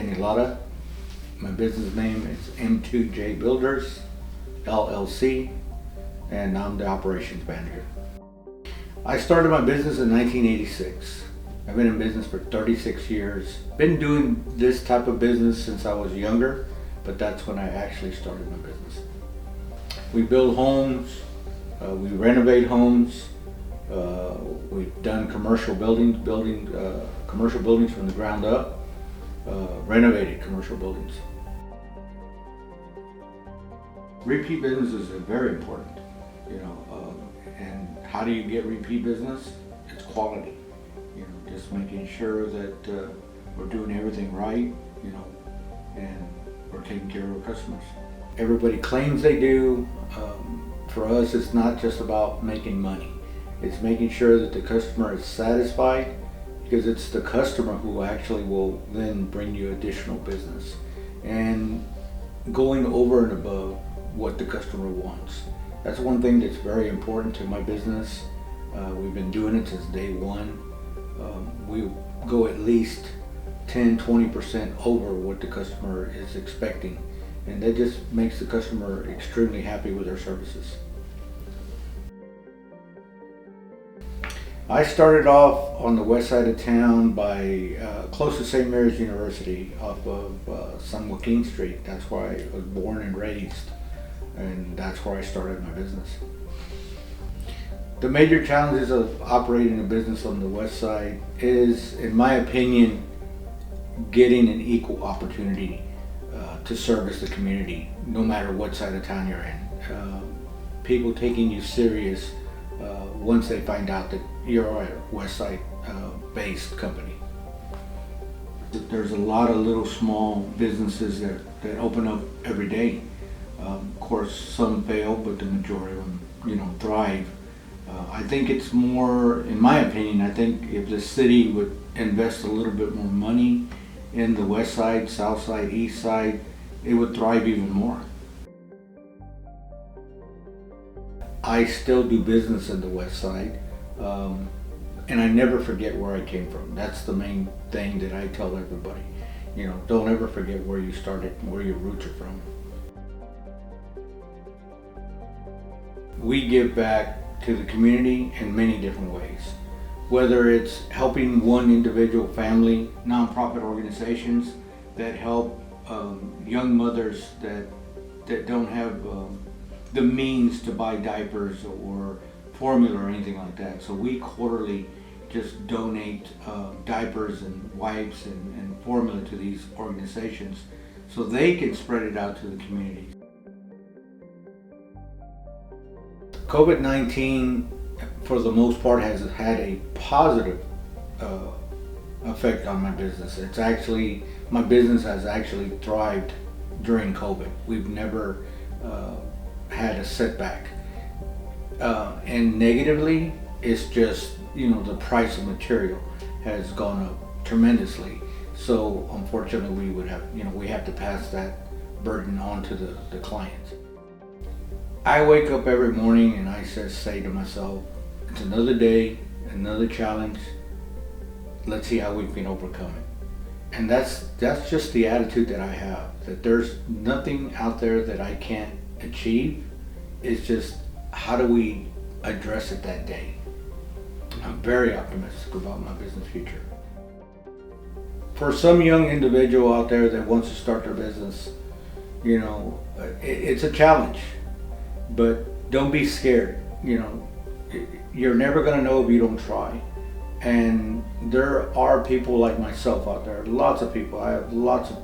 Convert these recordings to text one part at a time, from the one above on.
Enilada. My business name is M2J Builders, LLC, and I'm the operations manager. I started my business in 1986. I've been in business for 36 years. Been doing this type of business since I was younger, but that's when I actually started my business. We build homes, we renovate homes, we've done commercial buildings, commercial buildings from the ground up, renovated commercial buildings. Repeat businesses are very important, and how do you get repeat business? It's quality, just making sure that we're doing everything right, and we're taking care of our customers. Everybody claims they do. For us, it's not just about making money. It's making sure that the customer is satisfied, because it's the customer who actually will then bring you additional business, and going over and above what the customer wants. That's one thing that's very important to my business. We've been doing it since day one. We go at least 10-20% over what the customer is expecting, and that just makes the customer extremely happy with our services. I started off on the west side of town by close to St. Mary's University off of San Joaquin Street. That's where I was born and raised, and that's where I started my business. The major challenges of operating a business on the west side is, in my opinion, getting an equal opportunity to service the community, no matter what side of town you're in. People taking you serious once they find out that you're a west side based company. There's a lot of little small businesses that open up every day. Of course, some fail, but the majority of them, thrive. I think it's more, in my opinion, I think if the city would invest a little bit more money in the west side, south side, east side, it would thrive even more. I still do business in the west side, and I never forget where I came from. That's the main thing that I tell everybody. Don't ever forget where you started and where your roots are from. We give back to the community in many different ways. Whether it's helping one individual family, nonprofit organizations that help young mothers that don't have the means to buy diapers or formula or anything like that. So we quarterly just donate diapers and wipes and formula to these organizations so they can spread it out to the community. COVID-19, for the most part, has had a positive effect on my business. It's actually, my business has actually thrived during COVID. We've never had a setback. And negatively, it's just, the price of material has gone up tremendously. So unfortunately, we have to pass that burden on to the clients. I wake up every morning and I just say to myself, it's another day, another challenge. Let's see how we can overcome it. And that's just the attitude that I have, that there's nothing out there that I can't achieve. It's just, how do we address it that day? I'm very optimistic about my business future. For some young individual out there that wants to start their business, it's a challenge. But don't be scared. You're never going to know if you don't try. And there are people like myself out there, lots of people. I have lots of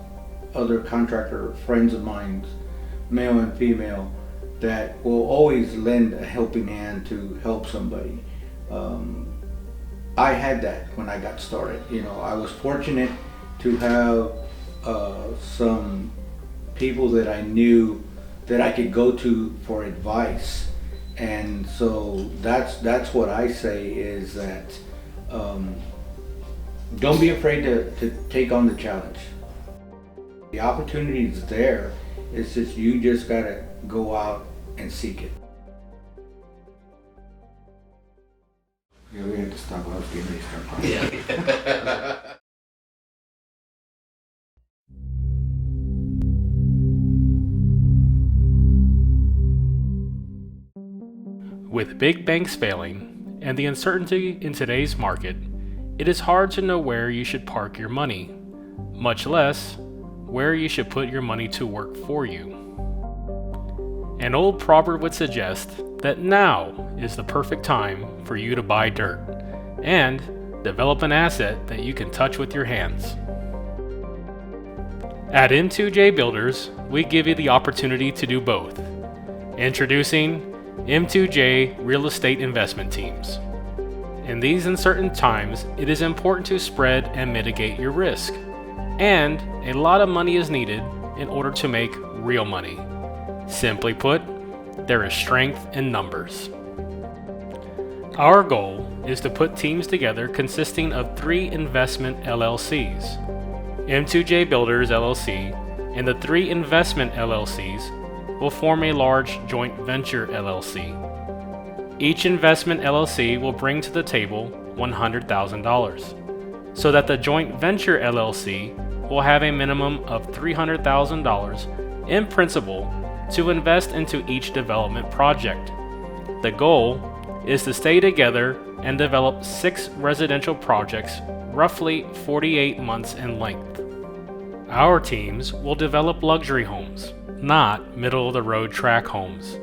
other contractor friends of mine, male and female, that will always lend a helping hand to help somebody. I had that when I got started. I was fortunate to have some people that I knew that I could go to for advice. And so that's what I say is that don't be afraid to take on the challenge. The opportunity is there. It's just you just gotta go out and seek it. Yeah, we had to stop. I was getting ready to start. Yeah. With big banks failing and the uncertainty in today's market, it is hard to know where you should park your money, much less where you should put your money to work for you. An old proverb would suggest that now is the perfect time for you to buy dirt and develop an asset that you can touch with your hands. At M2J Builders, we give you the opportunity to do both. Introducing M2J Real Estate Investment Teams. In these uncertain times, it is important to spread and mitigate your risk. And a lot of money is needed in order to make real money. Simply put, there is strength in numbers. Our goal is to put teams together consisting of 3 investment LLCs, M2J Builders LLC, and the 3 investment LLCs will form a large joint venture LLC. Each investment LLC will bring to the table $100,000, so that the joint venture LLC will have a minimum of $300,000 in principal to invest into each development project. The goal is to stay together and develop 6 residential projects roughly 48 months in length. Our teams will develop luxury homes, not middle-of-the-road track homes,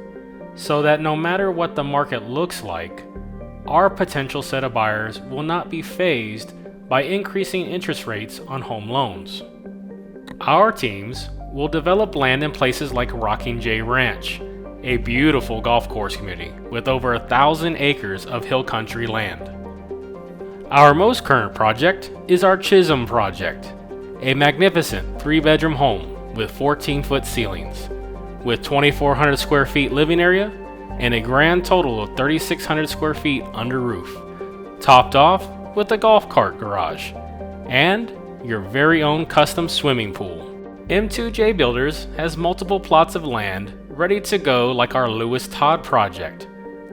so that no matter what the market looks like, our potential set of buyers will not be fazed by increasing interest rates on home loans. Our teams will develop land in places like Rocking J Ranch, a beautiful golf course community with over 1,000 acres of hill country land. Our most current project is our Chisholm project, a magnificent 3-bedroom home with 14-foot ceilings, with 2,400 square feet living area and a grand total of 3,600 square feet under roof, topped off with a golf cart garage and your very own custom swimming pool. M2J Builders has multiple plots of land ready to go, like our Lewis Todd project,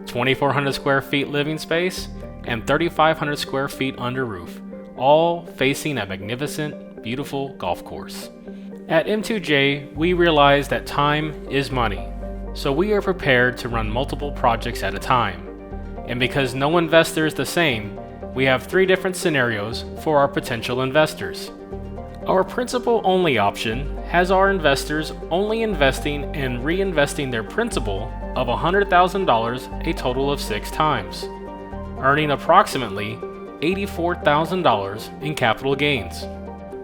2,400 square feet living space and 3,500 square feet under roof, all facing a magnificent, beautiful golf course. At M2J, we realize that time is money, so we are prepared to run multiple projects at a time. And because no investor is the same, we have 3 different scenarios for our potential investors. Our principal-only option has our investors only investing and reinvesting their principal of $100,000 a total of 6 times, earning approximately $84,000 in capital gains.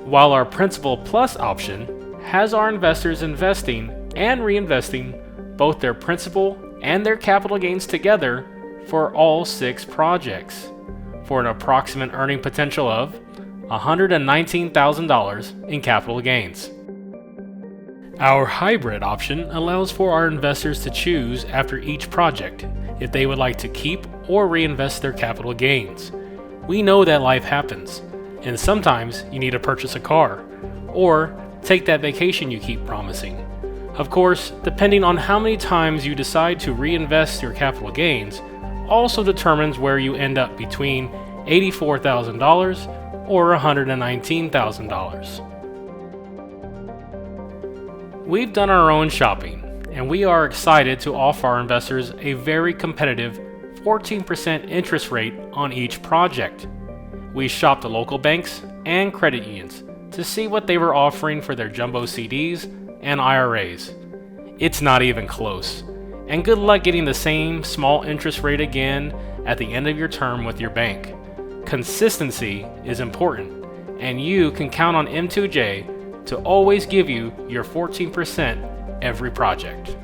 While our Principal Plus option has our investors investing and reinvesting both their principal and their capital gains together for all 6 projects, for an approximate earning potential of $119,000 in capital gains. Our hybrid option allows for our investors to choose after each project if they would like to keep or reinvest their capital gains. We know that life happens, and sometimes you need to purchase a car or take that vacation you keep promising. Of course, depending on how many times you decide to reinvest your capital gains also determines where you end up between $84,000 or $119,000. We've done our own shopping, and we are excited to offer our investors a very competitive 14% interest rate on each project. We shopped the local banks and credit unions to see what they were offering for their jumbo CDs and IRAs. It's not even close, and good luck getting the same small interest rate again at the end of your term with your bank. Consistency is important, and you can count on M2J to always give you your 14% every project.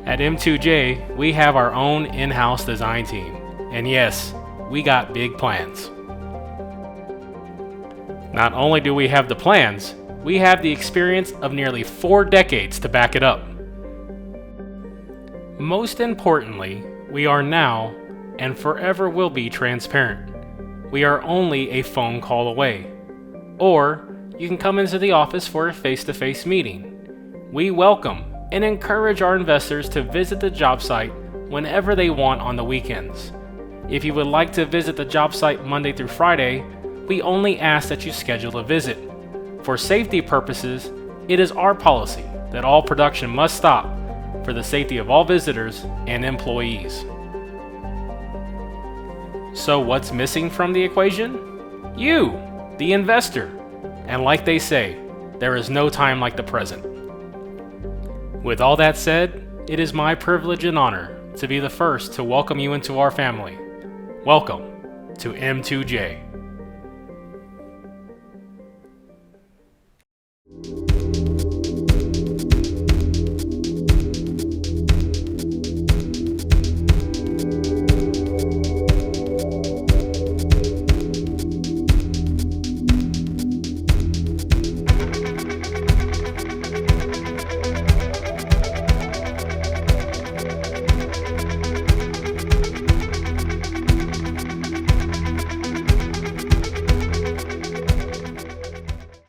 At M2J, we have our own in-house design team, and yes, we got big plans. Not only do we have the plans, we have the experience of nearly 4 decades to back it up. Most importantly, we are now and forever will be transparent. We are only a phone call away. Or you can come into the office for a face-to-face meeting. We welcome and encourage our investors to visit the job site whenever they want on the weekends. If you would like to visit the job site Monday through Friday, we only ask that you schedule a visit. For safety purposes, it is our policy that all production must stop for the safety of all visitors and employees. So what's missing from the equation? You, the investor. And like they say, there is no time like the present. With all that said, it is my privilege and honor to be the first to welcome you into our family. Welcome to M2J.